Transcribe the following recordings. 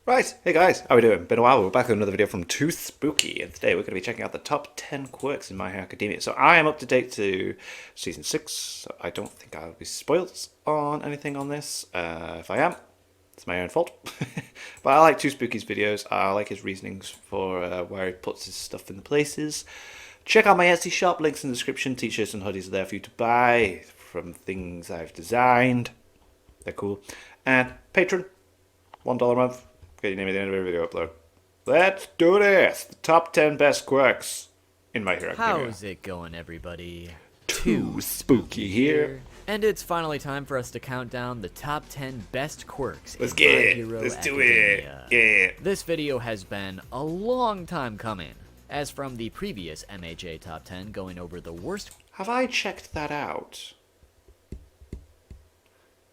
Right, hey guys, how we doing? Been a while, we're back with another video from Too Spooky, and today we're going to be checking out the top 10 quirks in My Hero Academia. So I am up to date to Season 6, so I don't think I'll be spoilt on anything on this. If I am, it's my own fault. But I like Too Spooky's videos, I like his reasonings for where he puts his stuff in the places. Check out my Etsy shop, links in the description, t-shirts and hoodies are there for you to buy from things I've designed. They're cool. And Patreon, $1 a month. Get your name at the end of every video upload. Let's do this! The top 10 best quirks in My Hero Academia. How's it going, everybody? Too Spooky here. And it's finally time for us to count down the top 10 best quirks Let's in get My it. Hero Let's do Academia. it. Yeah. This video has been a long time coming, as from the previous MHA top 10 going over the worst. Have I checked that out?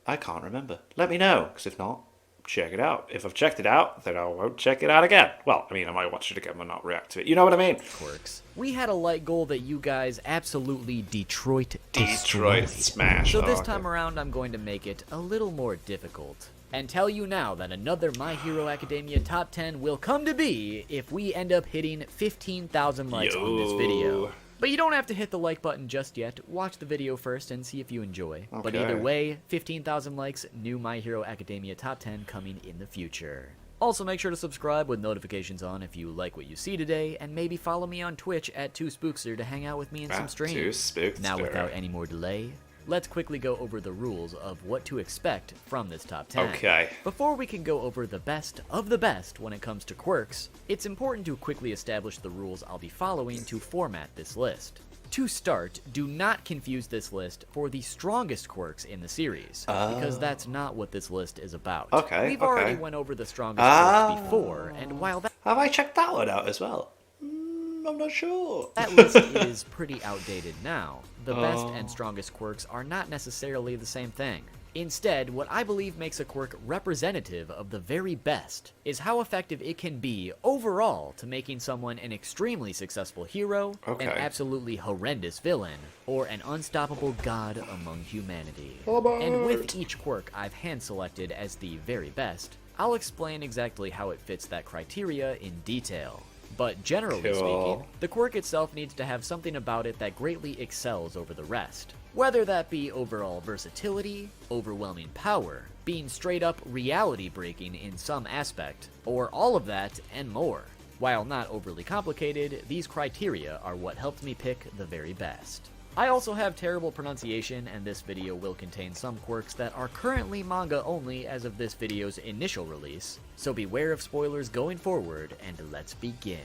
I can't remember. Let me know, because if not, check it out. If I've checked it out, then I won't check it out again. Well, I mean, I might watch it again but not react to it. You know what I mean? Quirks. We had a light goal that you guys absolutely Detroit smash. So this okay. time around, I'm going to make it a little more difficult. And tell you now that another My Hero Academia top 10 will come to be if we end up hitting 15,000 likes on this video. But you don't have to hit the like button just yet. Watch the video first and see if you enjoy. Okay. But either way, 15,000 likes, new My Hero Academia top 10 coming in the future. Also, make sure to subscribe with notifications on if you like what you see today, and maybe follow me on Twitch at 2Spookster to hang out with me in some streams. Now, without any more delay, let's quickly go over the rules of what to expect from this top 10. Okay. Before we can go over the best of the best when it comes to quirks, it's important to quickly establish the rules I'll be following to format this list. To start, do not confuse this list for the strongest quirks in the series, because that's not what this list is about. Okay, We've already went over the strongest quirks before, and while that Have I checked that one out as well? I'm not sure. that list is pretty outdated now, the best and strongest quirks are not necessarily the same thing. Instead, what I believe makes a quirk representative of the very best is how effective it can be overall to making someone an extremely successful hero, an absolutely horrendous villain, or an unstoppable god among humanity. And with each quirk I've hand-selected as the very best, I'll explain exactly how it fits that criteria in detail. But generally speaking, the quirk itself needs to have something about it that greatly excels over the rest. Whether that be overall versatility, overwhelming power, being straight up reality breaking in some aspect, or all of that and more. While not overly complicated, these criteria are what helped me pick the very best. I also have terrible pronunciation, and this video will contain some quirks that are currently manga only as of this video's initial release, so beware of spoilers going forward, and let's begin.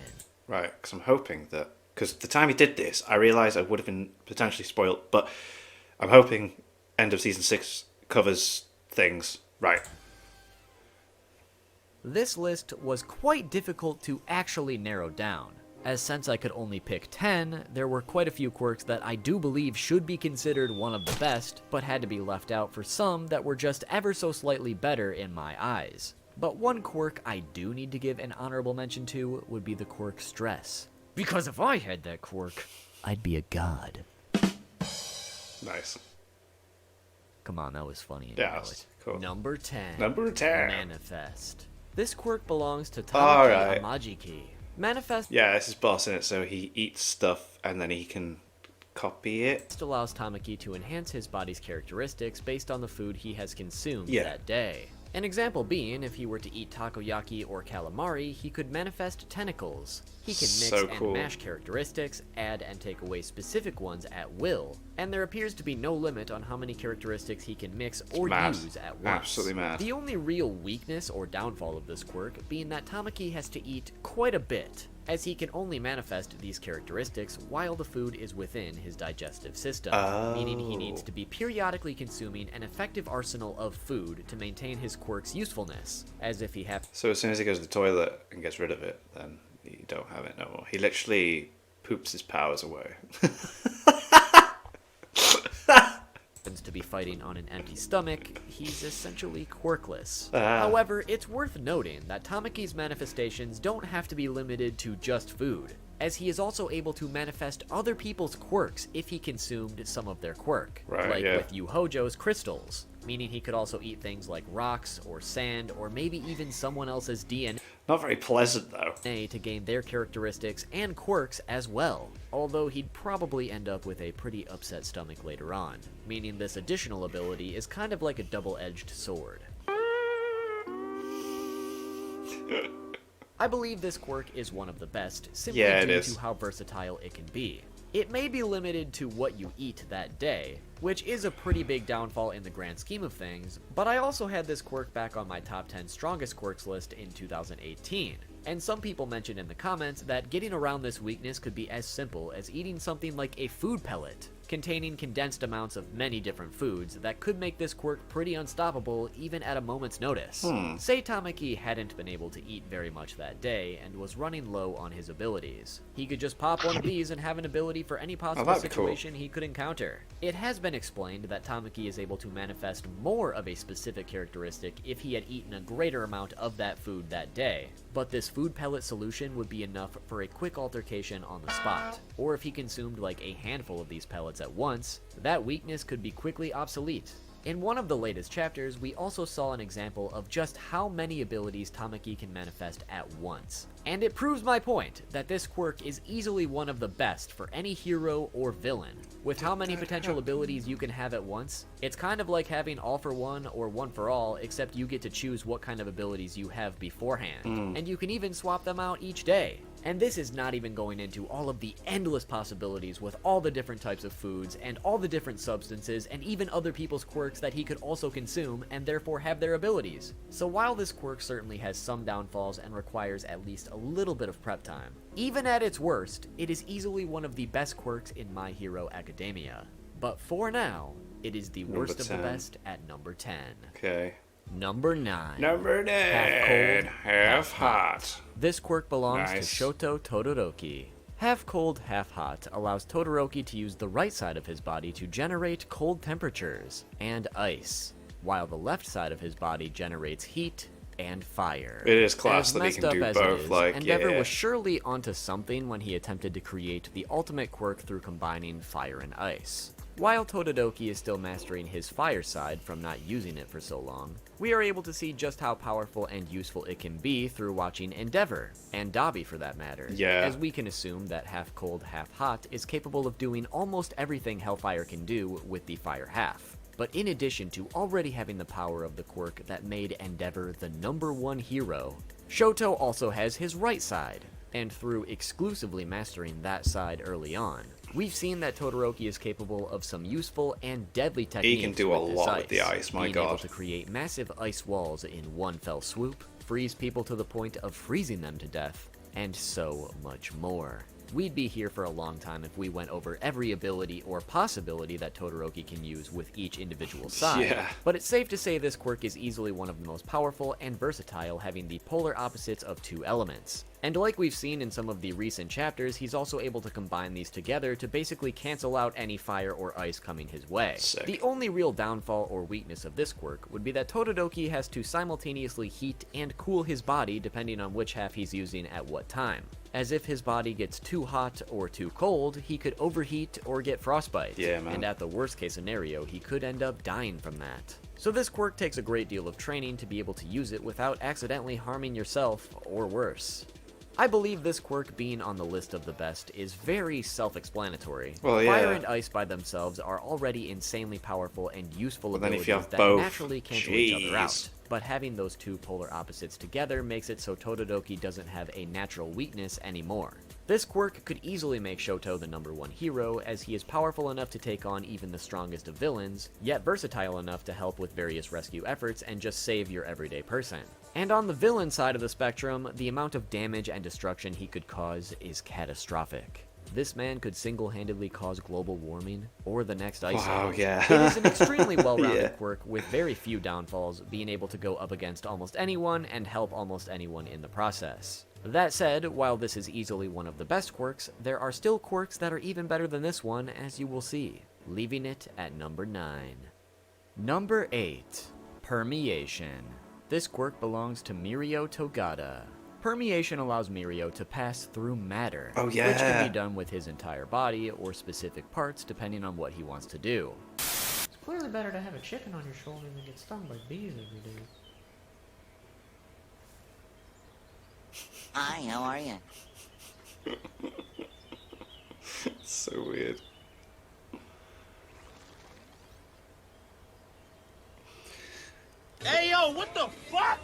Right, because I'm hoping that... Because the time he did this, I realised I would have been potentially spoiled, but I'm hoping end of Season 6 covers things right. This list was quite difficult to actually narrow down, as since I could only pick 10, there were quite a few quirks that I do believe should be considered one of the best, but had to be left out for some that were just ever so slightly better in my eyes. But one quirk I do need to give an honorable mention to would be the quirk Stress. Because if I had that quirk, I'd be a god. Nice. Come on, that was funny. Yeah, that's cool. Number 10. Number 10. Manifest. This quirk belongs to Alright. Tamaki Amajiki. Manifest Yeah, this is boss in it, so he eats stuff and then he can copy it. allows Tamaki to enhance his body's characteristics based on the food he has consumed Yeah. that day. An example being, if he were to eat takoyaki or calamari, he could manifest tentacles. He can mix So and cool. mash characteristics, add and take away specific ones at will, and there appears to be no limit on how many characteristics he can mix or Mad. use at once. Absolutely mad. The only real weakness or downfall of this quirk being that Tamaki has to eat quite a bit, as he can only manifest these characteristics while the food is within his digestive system, meaning he needs to be periodically consuming an effective arsenal of food to maintain his quirk's usefulness, as if he had. So as soon as he goes to the toilet and gets rid of it, then you don't have it no more. He literally poops his powers away. To be fighting on an empty stomach, he's essentially quirkless. Ah. However, it's worth noting that Tamaki's manifestations don't have to be limited to just food, as he is also able to manifest other people's quirks if he consumed some of their quirk, Right, like yeah. with Yu Hojo's crystals. meaning he could also eat things like rocks or sand or maybe even someone else's DNA Not very pleasant, though. to gain their characteristics and quirks as well, although he'd probably end up with a pretty upset stomach later on, meaning this additional ability is kind of like a double-edged sword. I believe this quirk is one of the best, simply due to how versatile it can be. It may be limited to what you eat that day, which is a pretty big downfall in the grand scheme of things, but I also had this quirk back on my top 10 strongest quirks list in 2018. And some people mentioned in the comments that getting around this weakness could be as simple as eating something like a food pellet, containing condensed amounts of many different foods that could make this quirk pretty unstoppable even at a moment's notice. Say Tamaki hadn't been able to eat very much that day and was running low on his abilities. He could just pop one of these and have an ability for any possible situation he could encounter. It has been explained that Tamaki is able to manifest more of a specific characteristic if he had eaten a greater amount of that food that day, but this food pellet solution would be enough for a quick altercation on the spot, or if he consumed like a handful of these pellets at once, that weakness could be quickly obsolete. In one of the latest chapters, we also saw an example of just how many abilities Tamaki can manifest at once. And it proves my point that this quirk is easily one of the best for any hero or villain. With how many potential abilities you can have at once, it's kind of like having all for one or one for all, except you get to choose what kind of abilities you have beforehand. And you can even swap them out each day. And this is not even going into all of the endless possibilities with all the different types of foods and all the different substances and even other people's quirks that he could also consume and therefore have their abilities. So while this quirk certainly has some downfalls and requires at least a little bit of prep time, even at its worst, it is easily one of the best quirks in My Hero Academia. But for now, it is the worst of the best at number 10. Okay. Number 9. Number 9. Half cold, half hot. This quirk belongs Nice. to Shoto Todoroki. Half cold, half hot allows Todoroki to use the right side of his body to generate cold temperatures and ice, while the left side of his body generates heat and fire. It is class As that he messed can up do as it both, is, like, Endeavor yeah. was surely onto something when he attempted to create the ultimate quirk through combining fire and ice. While Todoroki is still mastering his fire side from not using it for so long, we are able to see just how powerful and useful it can be through watching Endeavor, and Dabi for that matter, Yeah. as we can assume that half cold, half hot is capable of doing almost everything Hellfire can do with the fire half. But in addition to already having the power of the quirk that made Endeavor the #1 hero, Shoto also has his right side, and through exclusively mastering that side early on, we've seen that Todoroki is capable of some useful and deadly techniques. He can do a with his lot with the ice, my being god. able to create massive ice walls in one fell swoop, freeze people to the point of freezing them to death, and so much more. We'd be here for a long time if we went over every ability or possibility that Todoroki can use with each individual side, Yeah. but it's safe to say this quirk is easily one of the most powerful and versatile, having the polar opposites of two elements. And like we've seen in some of the recent chapters, he's also able to combine these together to basically cancel out any fire or ice coming his way. Sick. The only real downfall or weakness of this quirk would be that Todoroki has to simultaneously heat and cool his body depending on which half he's using at what time. As if his body gets too hot or too cold, he could overheat or get frostbite. Yeah, man. And at the worst case scenario, he could end up dying from that. So this quirk takes a great deal of training to be able to use it without accidentally harming yourself or worse. I believe this quirk being on the list of the best is very self-explanatory. Well, yeah. Fire and ice by themselves are already insanely powerful and useful But then abilities if you have that both, naturally cancel each other out. jeez. But having those two polar opposites together makes it so Todoroki doesn't have a natural weakness anymore. This quirk could easily make Shoto the #1 hero, as he is powerful enough to take on even the strongest of villains, yet versatile enough to help with various rescue efforts and just save your everyday person. And on the villain side of the spectrum, the amount of damage and destruction he could cause is catastrophic. This man could single-handedly cause global warming or the next ice Wow, age. yeah. It is an extremely well-rounded Yeah. quirk with very few downfalls, being able to go up against almost anyone and help almost anyone in the process. That said, while this is easily one of the best quirks, there are still quirks that are even better than this one, as you will see, leaving it at number 9. Number 8. Permeation. This quirk belongs to Mirio Togata. Permeation allows Mirio to pass through matter, Oh, which yeah. can be done with his entire body or specific parts depending on what he wants to do. clearly better to have a chicken on your shoulder than get stung by bees every day. Hi, how are you? So weird. Hey, yo, what the fuck?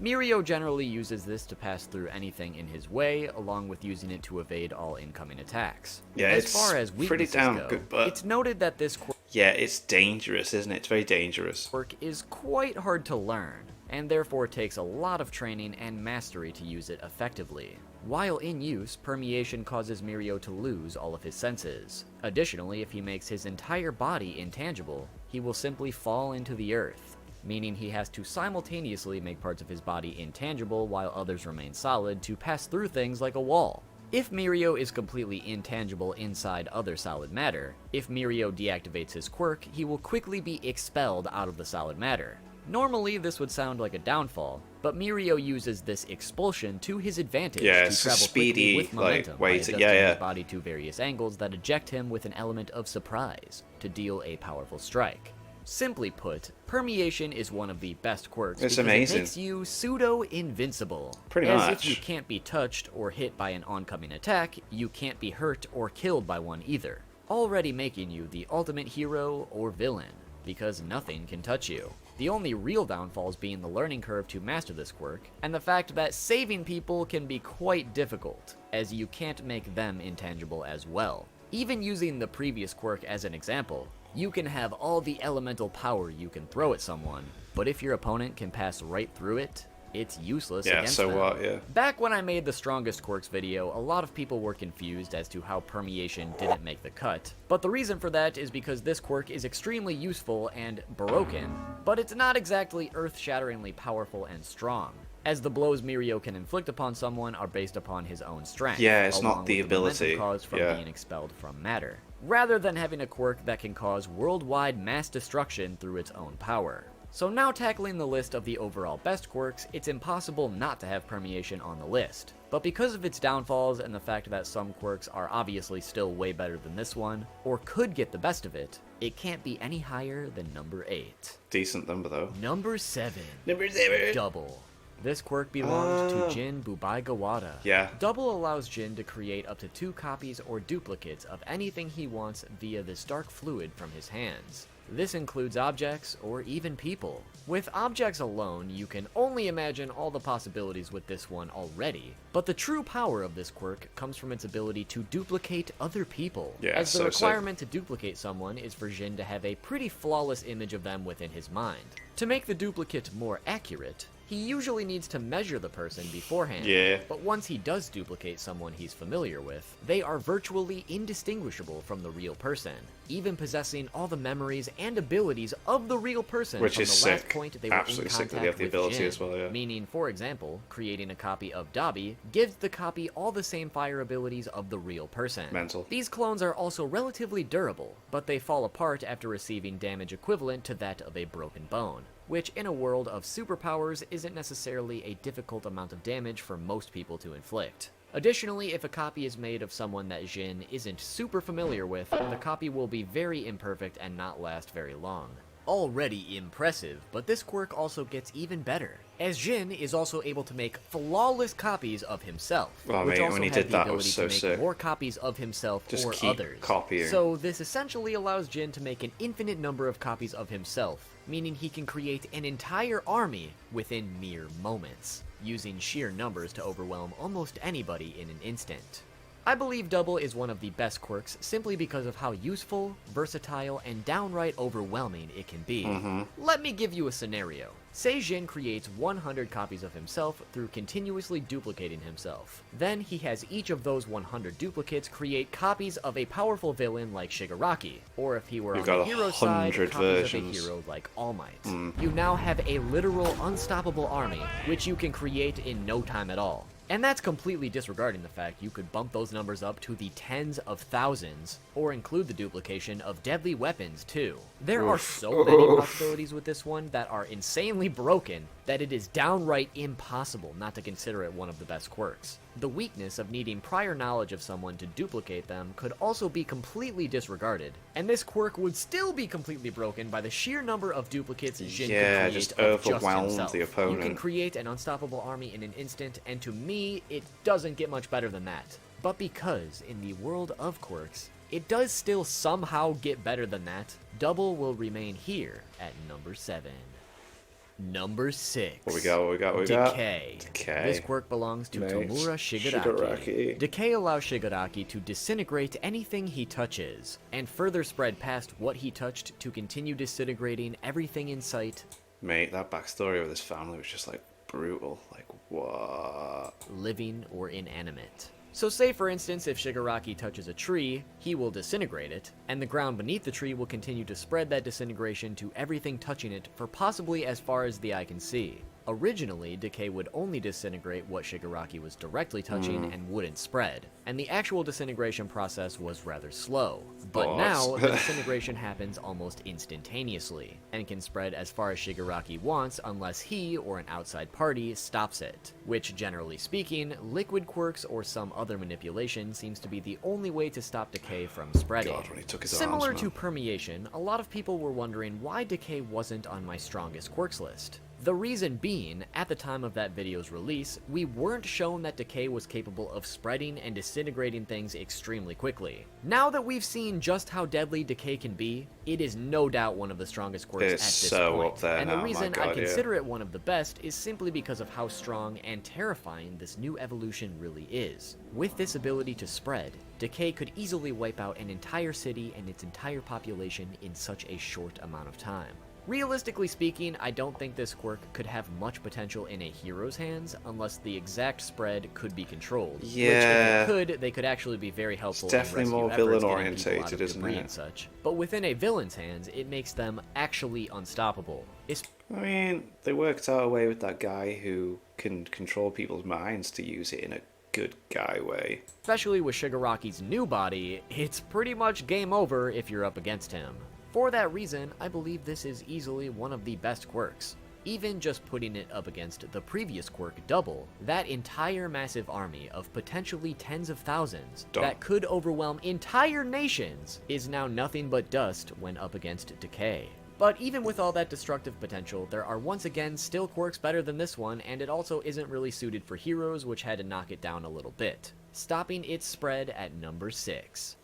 Mirio generally uses this to pass through anything in his way, along with using it to evade all incoming attacks. Yeah, as it's far as pretty weaknesses damn go, good, but it's noted that this yeah, it's dangerous, isn't it? It's very dangerous. quirk is quite hard to learn, and therefore takes a lot of training and mastery to use it effectively. While in use, permeation causes Mirio to lose all of his senses. Additionally, if he makes his entire body intangible, he will simply fall into the earth, meaning he has to simultaneously make parts of his body intangible while others remain solid to pass through things like a wall. If Mirio is completely intangible inside other solid matter, if Mirio deactivates his quirk, he will quickly be expelled out of the solid matter. Normally, this would sound like a downfall, but Mirio uses this expulsion to his advantage Yeah, to it's a travel speedy, quickly with like, momentum by way to- adjusting yeah, yeah. his body to various angles that eject him with an element of surprise to deal a powerful strike. Simply put, permeation is one of the best quirks It's because amazing. it makes you pseudo-invincible. Pretty As much. if you can't be touched or hit by an oncoming attack, you can't be hurt or killed by one either, already making you the ultimate hero or villain, because nothing can touch you. The only real downfalls being the learning curve to master this quirk, and the fact that saving people can be quite difficult, as you can't make them intangible as well. Even using the previous quirk as an example, you can have all the elemental power you can throw at someone, but if your opponent can pass right through it, it's useless Yeah, against so them. what, yeah. Back when I made the strongest quirks video, a lot of people were confused as to how permeation didn't make the cut, but the reason for that is because this quirk is extremely useful and broken, but it's not exactly earth-shatteringly powerful and strong, as the blows Mirio can inflict upon someone are based upon his own strength. Yeah, it's not along the with momentum ability, caused from yeah. being expelled from matter, rather than having a quirk that can cause worldwide mass destruction through its own power. So now tackling the list of the overall best quirks, it's impossible not to have permeation on the list. But because of its downfalls and the fact that some quirks are obviously still way better than this one, or could get the best of it, it can't be any higher than number 8. Decent number though. Number 7. Number 7. Double. This quirk belongs to Jin Bubai-Gawada. Yeah. Double allows Jin to create up to 2 copies or duplicates of anything he wants via this dark fluid from his hands. This includes objects or even people. With objects alone, you can only imagine all the possibilities with this one already, but the true power of this quirk comes from its ability to duplicate other people, Yeah, as the so sick. requirement to duplicate someone is for Jin to have a pretty flawless image of them within his mind. To make the duplicate more accurate, he usually needs to measure the person beforehand, Yeah. but once he does duplicate someone he's familiar with, they are virtually indistinguishable from the real person, even possessing all the memories and abilities of the real person Which from is the last sick. point they were Absolutely in sick that contact they have the with ability Jin. as well, yeah. Meaning, for example, creating a copy of Dabi gives the copy all the same fire abilities of the real person. Mental. These clones are also relatively durable, but they fall apart after receiving damage equivalent to that of a broken bone, which in a world of superpowers isn't necessarily a difficult amount of damage for most people to inflict. Additionally, if a copy is made of someone that Jin isn't super familiar with, the copy will be very imperfect and not last very long. Already impressive, but this quirk also gets even better, as Jin is also able to make flawless copies of himself, Oh, which mate, also when he has did the that, it ability was so to make sick. more copies of himself Just or keep others. copying. So this essentially allows Jin to make an infinite number of copies of himself, meaning he can create an entire army within mere moments, using sheer numbers to overwhelm almost anybody in an instant. I believe Double is one of the best quirks simply because of how useful, versatile, and downright overwhelming it can be. Let me give you a scenario. Say Jin creates 100 copies of himself through continuously duplicating himself. Then he has each of those 100 duplicates create copies of a powerful villain like Shigaraki, or if he were You've on got the hero side, 100 copies versions. of a hero like All Might. You now have a literal unstoppable army, which you can create in no time at all. And that's completely disregarding the fact you could bump those numbers up to the tens of thousands, or include the duplication of deadly weapons too. There are so many possibilities with this one that are insanely broken, that it is downright impossible not to consider it one of the best quirks. The weakness of needing prior knowledge of someone to duplicate them could also be completely disregarded, and this quirk would still be completely broken by the sheer number of duplicates Jin could create just of overwhelm himself. the opponent. You can create an unstoppable army in an instant, and to me, it doesn't get much better than that. But because, in the world of quirks, it does still somehow get better than that, Double will remain here at number 7. Number 6. What we got? Decay. Decay. This quirk belongs to Nice. Tomura Shigaraki. Decay allows Shigaraki to disintegrate anything he touches, and further spread past what he touched to continue disintegrating everything in sight, Mate, that backstory of this family was just like brutal. Like, what? living or inanimate. So say for instance if Shigaraki touches a tree, he will disintegrate it, and the ground beneath the tree will continue to spread that disintegration to everything touching it for possibly as far as the eye can see. Originally, Decay would only disintegrate what Shigaraki was directly touching and wouldn't spread, and the actual disintegration process was rather slow. But now, the disintegration happens almost instantaneously, and can spread as far as Shigaraki wants unless he, or an outside party, stops it. Which, generally speaking, liquid quirks or some other manipulation seems to be the only way to stop Decay from spreading. God, when he took his Similar arms, to man. Permeation, a lot of people were wondering why Decay wasn't on my strongest quirks list. The reason being, at the time of that video's release, we weren't shown that Decay was capable of spreading and disintegrating things extremely quickly. Now that we've seen just how deadly Decay can be, it is no doubt one of the strongest quirks at It's this so point. up there And now, the my reason God, I yeah. consider it one of the best is simply because of how strong and terrifying this new evolution really is. With this ability to spread, Decay could easily wipe out an entire city and its entire population in such a short amount of time. Realistically speaking, I don't think this quirk could have much potential in a hero's hands unless the exact spread could be controlled. Yeah. Which, if it could, they could actually be very helpful in definitely rescue more efforts, getting villain-orientated, people out of isn't debris it? and such. But within a villain's hands, it makes them actually unstoppable. I mean, they worked out a way with that guy who can control people's minds to use it in a good guy way. Especially with Shigaraki's new body, it's pretty much game over if you're up against him. For that reason, I believe this is easily one of the best quirks. Even just putting it up against the previous quirk Double, that entire massive army of potentially tens of thousands that could overwhelm entire nations is now nothing but dust when up against Decay. But even with all that destructive potential, there are once again still quirks better than this one, and it also isn't really suited for heroes, which had to knock it down a little bit, stopping its spread at number 6.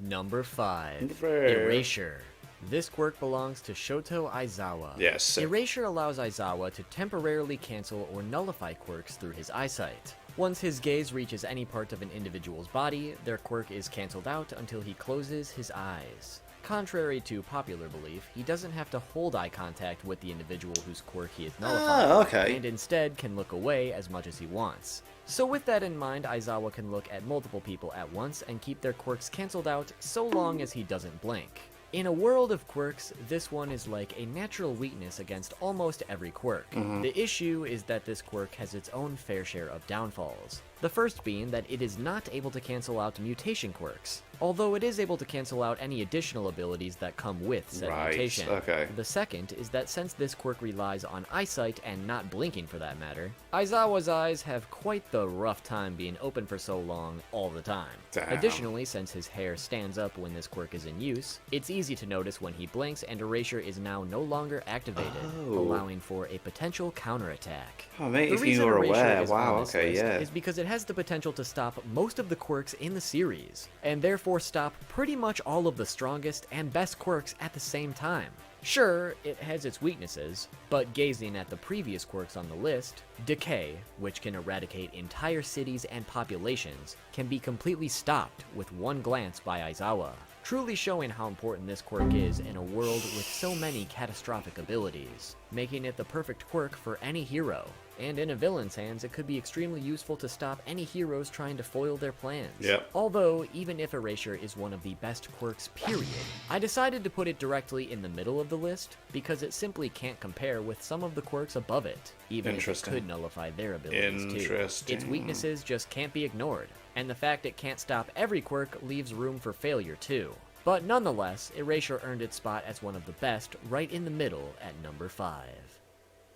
Number 5. Erasure. This quirk belongs to Shoto Aizawa. Yes. Erasure allows Aizawa to temporarily cancel or nullify quirks through his eyesight. Once his gaze reaches any part of an individual's body, their quirk is cancelled out until he closes his eyes. Contrary to popular belief, he doesn't have to hold eye contact with the individual whose quirk he is nullifying, okay. and instead can look away as much as he wants. So with that in mind, Aizawa can look at multiple people at once and keep their quirks cancelled out so long as he doesn't blink. In a world of quirks, this one is like a natural weakness against almost every quirk. The issue is that this quirk has its own fair share of downfalls. The first being that it is not able to cancel out mutation quirks, although it is able to cancel out any additional abilities that come with said mutation. Okay. The second is that since this quirk relies on eyesight and not blinking for that matter, Aizawa's eyes have quite the rough time being open for so long all the time. Damn. Additionally, since his hair stands up when this quirk is in use, it's easy to notice when he blinks and Erasure is now no longer activated, allowing for a potential counterattack. Oh, mate, The if reason you were Erasure aware, is on wow, this okay, list yeah. is because it has the potential to stop most of the quirks in the series, and therefore stop pretty much all of the strongest and best quirks at the same time. Sure, it has its weaknesses, but gazing at the previous quirks on the list, Decay, which can eradicate entire cities and populations, can be completely stopped with one glance by Aizawa, truly showing how important this quirk is in a world with so many catastrophic abilities, making it the perfect quirk for any hero. And in a villain's hands, it could be extremely useful to stop any heroes trying to foil their plans. Yep. Although, even if Erasure is one of the best quirks period, I decided to put it directly in the middle of the list because it simply can't compare with some of the quirks above it, even if it Interesting. could nullify their abilities too. Interesting. Its weaknesses just can't be ignored, and the fact it can't stop every quirk leaves room for failure too. But nonetheless, Erasure earned its spot as one of the best right in the middle at number 5.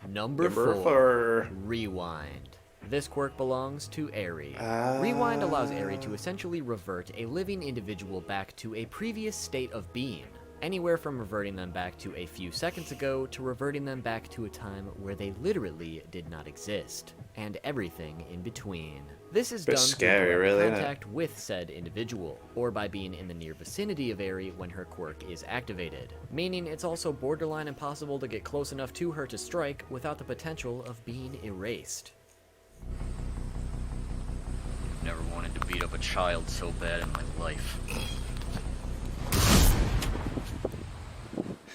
Number 4. Rewind. This quirk belongs to Eri. Rewind allows Eri to essentially revert a living individual back to a previous state of being. Anywhere from reverting them back to a few seconds ago to reverting them back to a time where they literally did not exist, and everything in between. This is done scary, through really, isn't it? contact with said individual, or by being in the near vicinity of Eri when her quirk is activated, meaning it's also borderline impossible to get close enough to her to strike without the potential of being erased. Never wanted to beat up a child so bad in my life.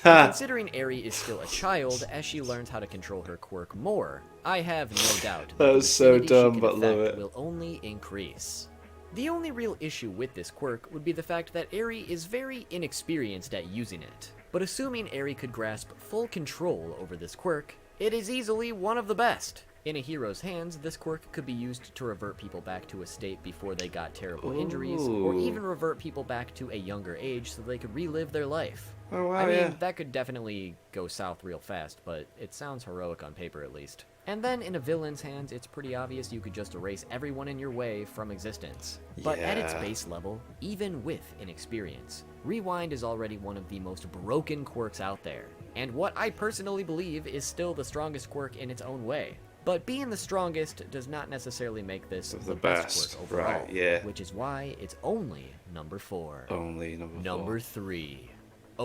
Considering Eri is still a child, as she learns how to control her quirk more, I have no doubt That was so vicinity she dumb, can but love affect it. will only increase. The only real issue with this quirk would be the fact that Eri is very inexperienced at using it. But assuming Eri could grasp full control over this quirk, it is easily one of the best. In a hero's hands, this quirk could be used to revert people back to a state before they got terrible injuries, or even revert people back to a younger age so they could relive their life. Oh, wow, I mean, yeah. that could definitely go south real fast, but it sounds heroic on paper at least. And then in a villain's hands, it's pretty obvious you could just erase everyone in your way from existence. But at its Yeah. base level, even with inexperience, Rewind is already one of the most broken quirks out there, and what I personally believe is still the strongest quirk in its own way. But being the strongest does not necessarily make this The the best best, quirk overall, right, yeah. which is why it's only number 4. Only number 4. Number 3.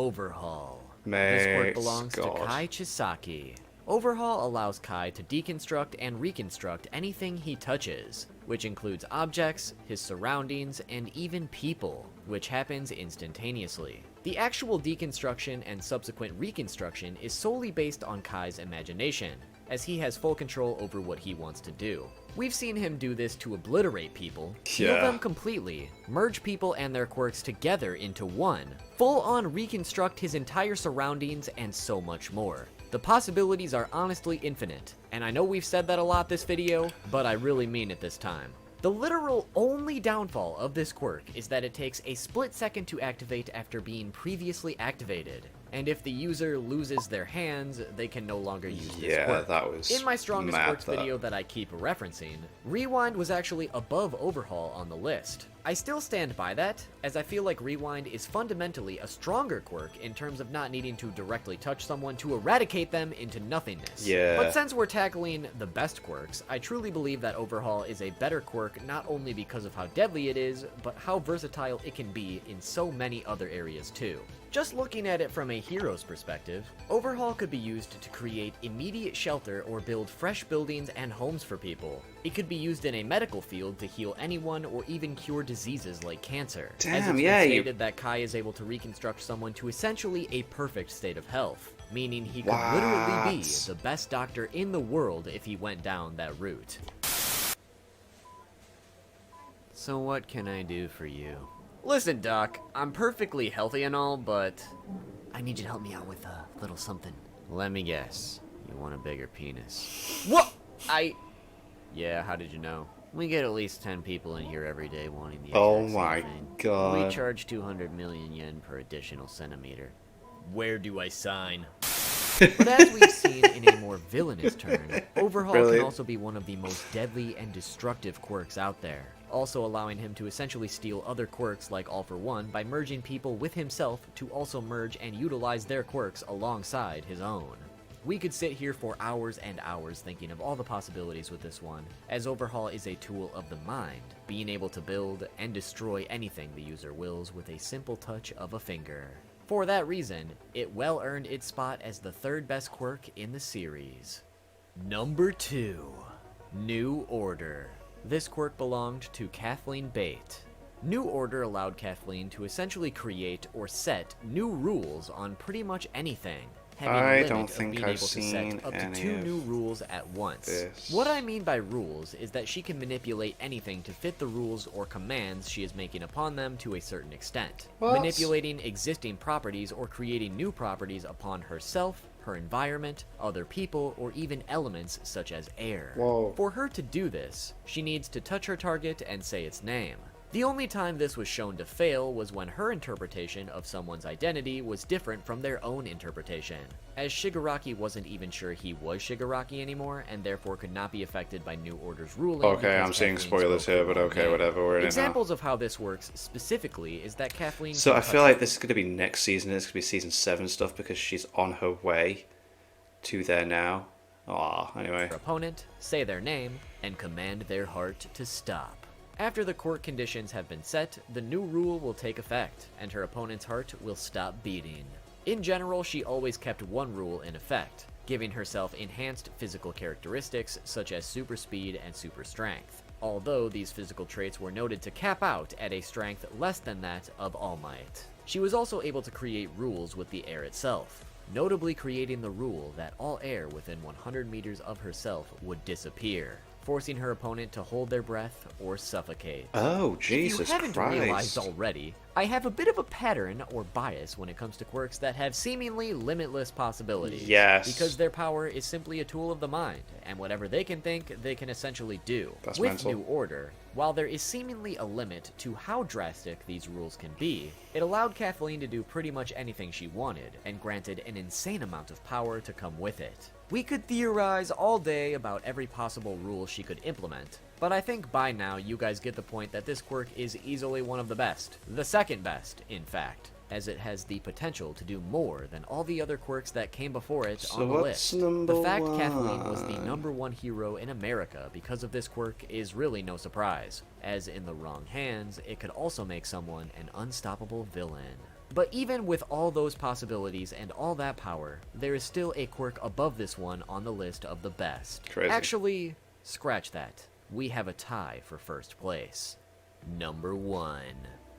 Overhaul. Makes This quirk belongs God. to Kai Chisaki. Overhaul allows Kai to deconstruct and reconstruct anything he touches, which includes objects, his surroundings, and even people, which happens instantaneously. The actual deconstruction and subsequent reconstruction is solely based on Kai's imagination, as he has full control over what he wants to do. We've seen him do this to obliterate people, heal Yeah. them completely, merge people and their quirks together into one, full-on reconstruct his entire surroundings, and so much more. The possibilities are honestly infinite, and I know we've said that a lot this video, but I really mean it this time. The literal only downfall of this quirk is that it takes a split second to activate after being previously activated, and if the user loses their hands, they can no longer use this Yeah, quirk. that was In my strongest mad, quirks that. video that I keep referencing, Rewind was actually above Overhaul on the list. I still stand by that, as I feel like Rewind is fundamentally a stronger quirk in terms of not needing to directly touch someone to eradicate them into nothingness. Yeah. But since we're tackling the best quirks, I truly believe that Overhaul is a better quirk not only because of how deadly it is, but how versatile it can be in so many other areas too. Just looking at it from a hero's perspective, Overhaul could be used to create immediate shelter or build fresh buildings and homes for people. It could be used in a medical field to heal anyone or even cure diseases like cancer. As Damn, it's yeah, been you- stated that Kai is able to reconstruct someone to essentially a perfect state of health, meaning he could What? literally be the best doctor in the world if he went down that route. So what can I do for you? Listen, Doc, I'm perfectly healthy and all, but I need you to help me out with a little something. Let me guess. You want a bigger penis. What? Yeah, how did you know? We get at least 10 people in here every day wanting the exact Oh same my thing. God. We charge 200 million yen per additional centimeter. Where do I sign? But as we've seen in a more villainous turn, Overhaul Brilliant. can also be one of the most deadly and destructive quirks out there, also allowing him to essentially steal other quirks like All for One by merging people with himself to also merge and utilize their quirks alongside his own. We could sit here for hours and hours thinking of all the possibilities with this one, as Overhaul is a tool of the mind, being able to build and destroy anything the user wills with a simple touch of a finger. For that reason, it well earned its spot as the third best quirk in the series. Number 2. New Order. This quirk belonged to Kathleen Bate. New Order allowed Kathleen to essentially create or set new rules on pretty much anything, having a I limit don't of think being I've able to seen set up to any 2 of new rules at once. this. What I mean by rules is that she can manipulate anything to fit the rules or commands she is making upon them to a certain extent, What? manipulating existing properties or creating new properties upon herself, her environment, other people, or even elements such as air. Whoa. For her to do this, she needs to touch her target and say its name. The only time this was shown to fail was when her interpretation of someone's identity was different from their own interpretation, as Shigaraki wasn't even sure he was Shigaraki anymore, and therefore could not be affected by New Order's ruling. Okay, I'm seeing spoilers here, but okay, whatever, we're in it now. Examples of how this works specifically is that Kathleen... So I feel like this is going to be next season, it's going to be season 7 stuff, because she's on her way to there now. Aw, anyway. Her opponent, say their name, and command their heart to stop. After the court conditions have been set, the new rule will take effect, and her opponent's heart will stop beating. In general, she always kept one rule in effect, giving herself enhanced physical characteristics such as super speed and super strength, although these physical traits were noted to cap out at a strength less than that of All Might. She was also able to create rules with the air itself, notably creating the rule that all air within 100 meters of herself would disappear, forcing her opponent to hold their breath or suffocate. Oh, Jesus If you haven't Christ. realized already, I have a bit of a pattern or bias when it comes to quirks that have seemingly limitless possibilities. Yes. Because their power is simply a tool of the mind, and whatever they can think, they can essentially do. That's With mental. New Order, while there is seemingly a limit to how drastic these rules can be, it allowed Kathleen to do pretty much anything she wanted, and granted an insane amount of power to come with it. We could theorize all day about every possible rule she could implement, but I think by now you guys get the point that this quirk is easily one of the best. The second best, in fact, as it has the potential to do more than all the other quirks that came before it So on the what's list. number The fact Kathleen was the one? #1 hero in America because of this quirk is really no surprise, as in the wrong hands, it could also make someone an unstoppable villain. But even with all those possibilities and all that power, there is still a quirk above this one on the list of the best. Crazy. Actually, scratch that. We have a tie for first place. Number 1.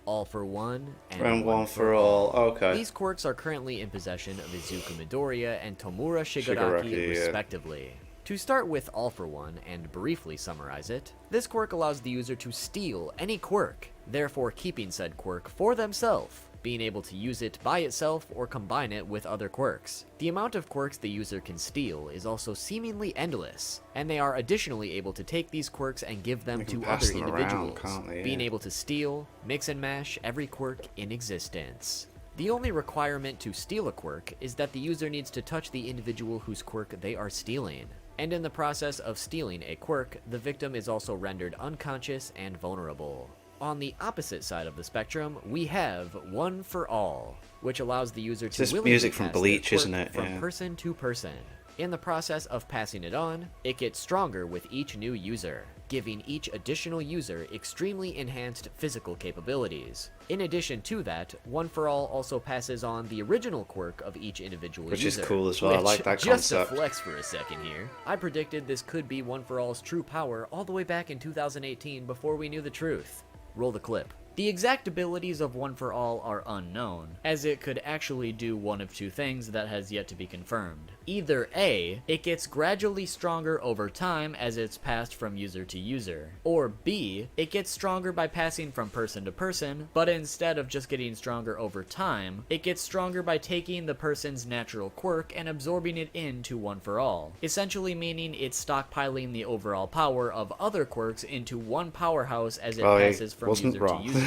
All for One And One for All. Okay. These quirks are currently in possession of Izuku Midoriya and Tomura Shigaraki, Shigaraki, yeah. respectively. To start with All for One and briefly summarize it, this quirk allows the user to steal any quirk, therefore keeping said quirk for themselves, being able to use it by itself or combine it with other quirks. The amount of quirks the user can steal is also seemingly endless, and they are additionally able to take these quirks and give them They can to pass other them around, individuals, can't they? being Yeah. able to steal, mix and mash every quirk in existence. The only requirement to steal a quirk is that the user needs to touch the individual whose quirk they are stealing. And in the process of stealing a quirk, the victim is also rendered unconscious and vulnerable. On the opposite side of the spectrum, we have One for All, which allows the user to This willingly music from pass their Bleach, quirk isn't it? from Yeah. person to person. In the process of passing it on, it gets stronger with each new user, giving each additional user extremely enhanced physical capabilities. In addition to that, One for All also passes on the original quirk of each individual Which is user. cool as well, I like that Just concept. to flex for a second here, I predicted this could be One for All's true power all the way back in 2018 before we knew the truth. Roll the clip. The exact abilities of One for All are unknown, as it could actually do one of two things that has yet to be confirmed. Either A, it gets gradually stronger over time as it's passed from user to user, or B, it gets stronger by passing from person to person, but instead of just getting stronger over time, it gets stronger by taking the person's natural quirk and absorbing it into One for All, essentially meaning it's stockpiling the overall power of other quirks into one powerhouse as it passes from wasn't user wrong. to user.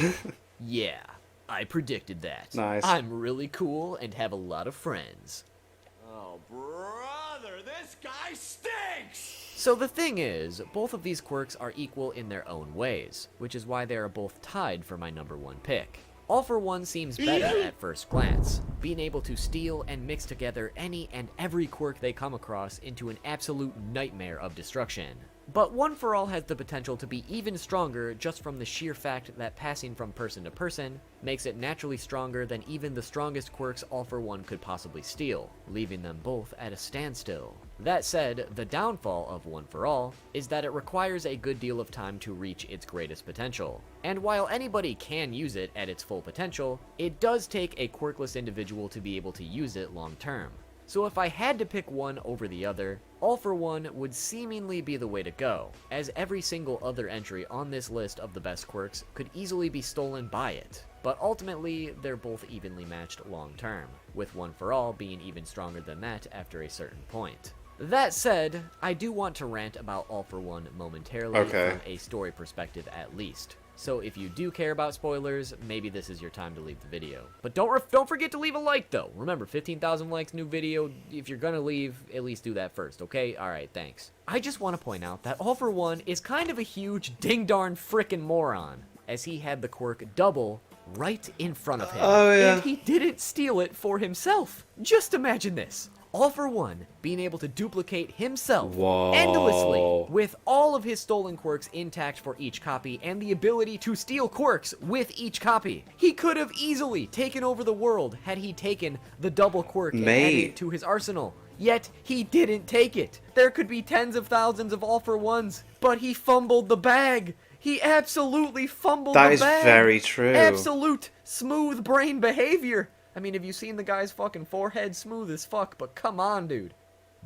Yeah, I predicted that. Nice. I'm really cool and have a lot of friends. Oh, brother, this guy stinks! So the thing is, both of these quirks are equal in their own ways, which is why they are both tied for my #1 pick. All for One seems better at first glance, being able to steal and mix together any and every quirk they come across into an absolute nightmare of destruction. But One for All has the potential to be even stronger just from the sheer fact that passing from person to person makes it naturally stronger than even the strongest quirks All for One could possibly steal, leaving them both at a standstill. That said, the downfall of One for All is that it requires a good deal of time to reach its greatest potential. And while anybody can use it at its full potential, it does take a quirkless individual to be able to use it long term. So if I had to pick one over the other, All for One would seemingly be the way to go, as every single other entry on this list of the best quirks could easily be stolen by it. But ultimately, they're both evenly matched long term, with One for All being even stronger than that after a certain point. That said, I do want to rant about All for One momentarily Okay. from a story perspective at least. So if you do care about spoilers, maybe this is your time to leave the video. But don't forget to leave a like though. Remember, 15,000 likes, new video. If you're gonna leave, at least do that first, okay? Alright, thanks. I just want to point out that All For One is kind of a huge ding-darn frickin' moron, as he had the quirk double right in front of him. Oh, yeah. And he didn't steal it for himself. Just imagine this. All For One being able to duplicate himself Whoa. endlessly with all of his stolen quirks intact for each copy and the ability to steal quirks with each copy. He could have easily taken over the world had he taken the double quirk and added it to his arsenal. Yet he didn't take it. There could be tens of thousands of All For Ones, but he fumbled the bag. He absolutely fumbled the bag. That is very true. Absolute smooth brain behavior. I mean, have you seen the guy's fucking forehead? Smooth as fuck, but come on, dude.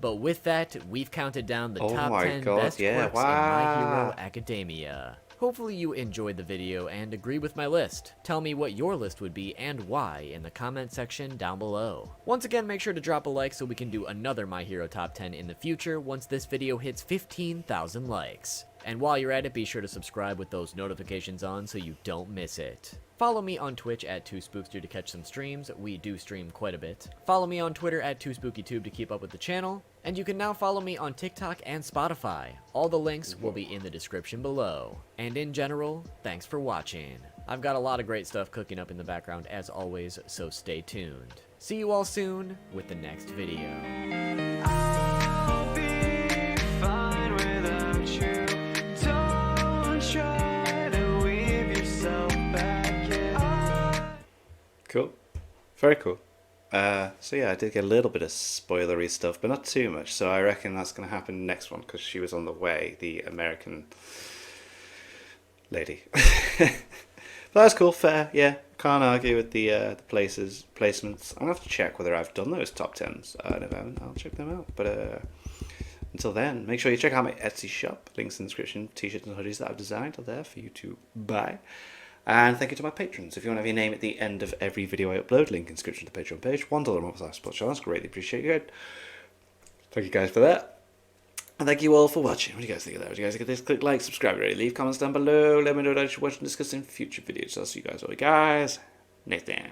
But with that, we've counted down the top 10 best quirks in My Hero Academia. Hopefully you enjoyed the video and agree with my list. Tell me what your list would be and why in the comment section down below. Once again, make sure to drop a like so we can do another My Hero Top 10 in the future once this video hits 15,000 likes. And while you're at it, be sure to subscribe with those notifications on so you don't miss it. Follow me on Twitch at 2spookster to catch some streams. We do stream quite a bit. Follow me on Twitter at 2spookytube to keep up with the channel. And you can now follow me on TikTok and Spotify. All the links will be in the description below. And in general, thanks for watching. I've got a lot of great stuff cooking up in the background as always, so stay tuned. See you all soon with the next video. I'll be fine without you. Don't try to weave yourself back in. Cool. Very cool. So yeah, I did get a little bit of spoilery stuff, but not too much. So I reckon that's going to happen next one because she was on the way, the American lady. But that's cool, fair, yeah. Can't argue with the placements. I'm going to have to check whether I've done those top 10s. If I haven't, I'll check them out. But until then, make sure you check out my Etsy shop. Links in the description. T-shirts and hoodies that I've designed are there for you to buy. And thank you to my patrons. If you want to have your name at the end of every video I upload, link in the description to the Patreon page. $1 a month for support channels. Greatly appreciate you. Thank you guys for that. And thank you all for watching. What do you guys think of that? What do you guys think of this? Click like, subscribe, leave comments down below. Let me know what I should watch and discuss in future videos. I'll see you guys all next time.